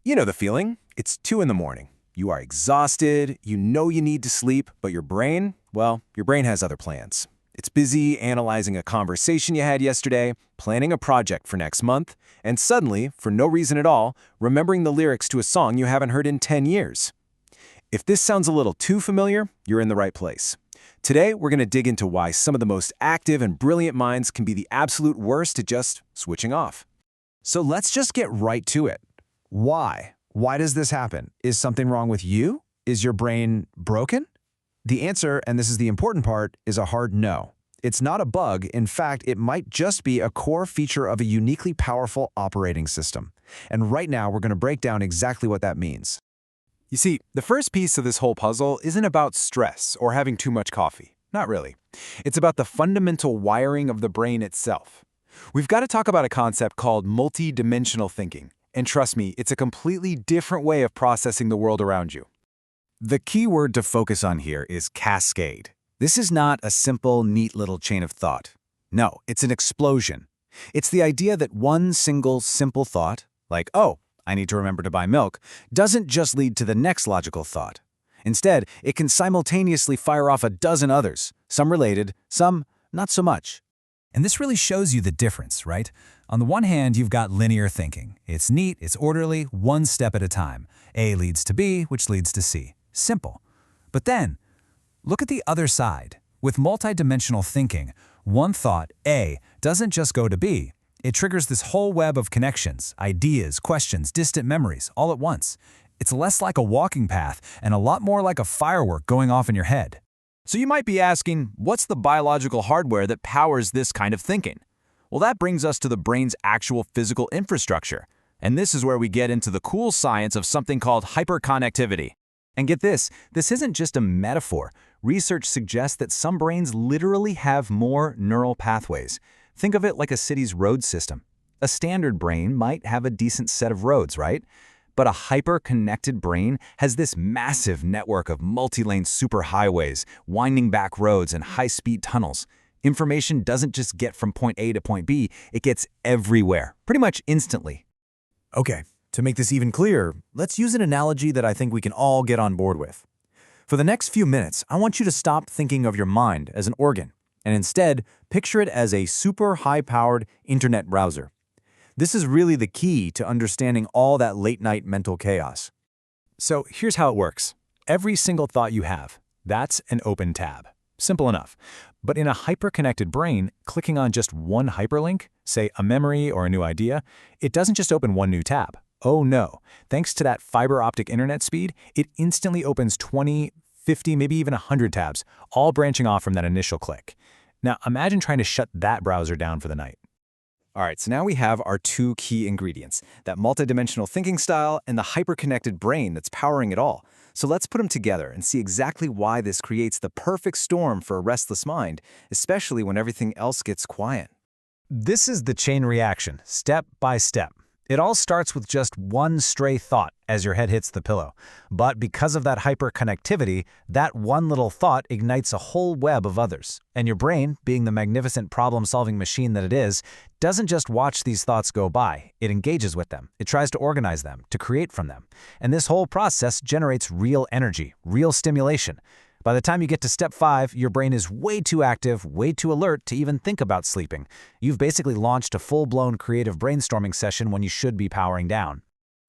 You know the feeling. It's 2 in the morning. You are exhausted, you know you need to sleep, but your brain, well, your brain has other plans. It's busy analyzing a conversation you had yesterday, planning a project for next month, and suddenly, for no reason at all, remembering the lyrics to a song you haven't heard in 10 years. If this sounds a little too familiar, you're in the right place. Today, we're going to dig into why some of the most active and brilliant minds can be the absolute worst at just switching off. So let's just get right to it. Why? Why does this happen? Is something wrong with you? Is your brain broken? The answer, and this is the important part, is a hard no. It's not a bug. In fact, it might just be a core feature of a uniquely powerful operating system. And right now, we're going to break down exactly what that means. You see, the first piece of this whole puzzle isn't about stress or having too much coffee. Not really. It's about the fundamental wiring of the brain itself. We've got to talk about a concept called multi-dimensional thinking. And trust me, it's a completely different way of processing the world around you. The key word to focus on here is cascade. This is not a simple, neat little chain of thought. No, it's an explosion. It's the idea that one single, simple thought, like, oh, I need to remember to buy milk, doesn't just lead to the next logical thought. Instead, it can simultaneously fire off a dozen others, some related, some not so much. And this really shows you the difference, right? On the one hand, you've got linear thinking. It's neat, it's orderly, one step at a time. A leads to B, which leads to C. Simple. But then, look at the other side. With multidimensional thinking, one thought, A, doesn't just go to B. It triggers this whole web of connections, ideas, questions, distant memories, all at once. It's less like a walking path and a lot more like a firework going off in your head. So you might be asking, what's the biological hardware that powers this kind of thinking? Well, that brings us to the brain's actual physical infrastructure. And this is where we get into the cool science of something called hyperconnectivity. And get this isn't just a metaphor. Research suggests that some brains literally have more neural pathways. Think of it like a city's road system. A standard brain might have a decent set of roads, right? But a hyper-connected brain has this massive network of multi-lane superhighways, winding back roads, and high-speed tunnels. Information doesn't just get from point A to point B, it gets everywhere, pretty much instantly. Okay, to make this even clearer, let's use an analogy that I think we can all get on board with. For the next few minutes, I want you to stop thinking of your mind as an organ, and instead, picture it as a super high-powered internet browser. This is really the key to understanding all that late-night mental chaos. So here's how it works. Every single thought you have, that's an open tab. Simple enough. But in a hyper-connected brain, clicking on just one hyperlink, say a memory or a new idea, it doesn't just open one new tab. Oh no. Thanks to that fiber optic internet speed, it instantly opens 20, 50, maybe even 100 tabs, all branching off from that initial click. Now imagine trying to shut that browser down for the night. All right, so now we have our two key ingredients, that multidimensional thinking style and the hyper-connected brain that's powering it all. So let's put them together and see exactly why this creates the perfect storm for a restless mind, especially when everything else gets quiet. This is the chain reaction, step by step. It all starts with just one stray thought as your head hits the pillow. But because of that hyperconnectivity, that one little thought ignites a whole web of others. And your brain, being the magnificent problem-solving machine that it is, doesn't just watch these thoughts go by. It engages with them. It tries to organize them, to create from them. And this whole process generates real energy, real stimulation. By the time you get to step 5, your brain is way too active, way too alert to even think about sleeping. You've basically launched a full-blown creative brainstorming session when you should be powering down.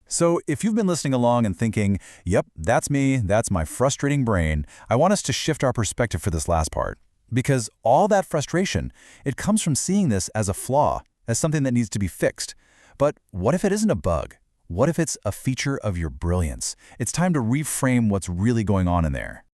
So if you've been listening along and thinking, yep, that's me, that's my frustrating brain, I want us to shift our perspective for this last part. Because all that frustration, it comes from seeing this as a flaw, as something that needs to be fixed. But what if it isn't a bug? What if it's a feature of your brilliance? It's time to reframe what's really going on in there.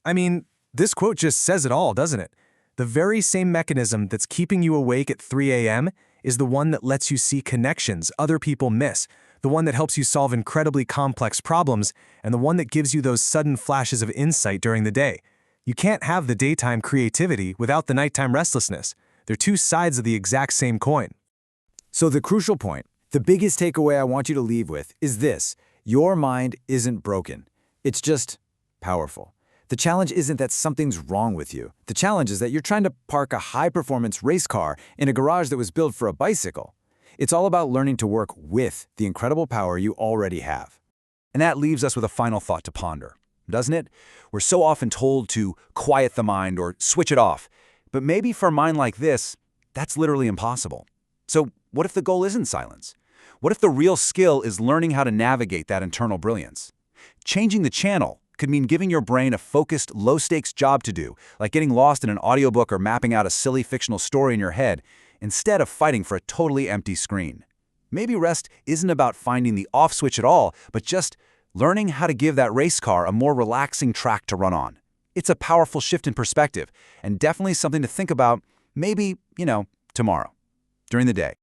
I mean, this quote just says it all, doesn't it? The very same mechanism that's keeping you awake at 3 a.m. is the one that lets you see connections other people miss, the one that helps you solve incredibly complex problems, and the one that gives you those sudden flashes of insight during the day. You can't have the daytime creativity without the nighttime restlessness. They're two sides of the exact same coin. So the crucial point, the biggest takeaway I want you to leave with is this: your mind isn't broken. It's just powerful. The challenge isn't that something's wrong with you. The challenge is that you're trying to park a high-performance race car in a garage that was built for a bicycle. It's all about learning to work with the incredible power you already have. And that leaves us with a final thought to ponder, doesn't it? We're so often told to quiet the mind or switch it off. But maybe for a mind like this, that's literally impossible. So what if the goal isn't silence? What if the real skill is learning how to navigate that internal brilliance? Changing the channel could mean giving your brain a focused, low-stakes job to do, like getting lost in an audiobook or mapping out a silly fictional story in your head, instead of fighting for a totally empty screen. Maybe rest isn't about finding the off switch at all, but just learning how to give that race car a more relaxing track to run on. It's a powerful shift in perspective, and definitely something to think about, maybe, tomorrow, during the day.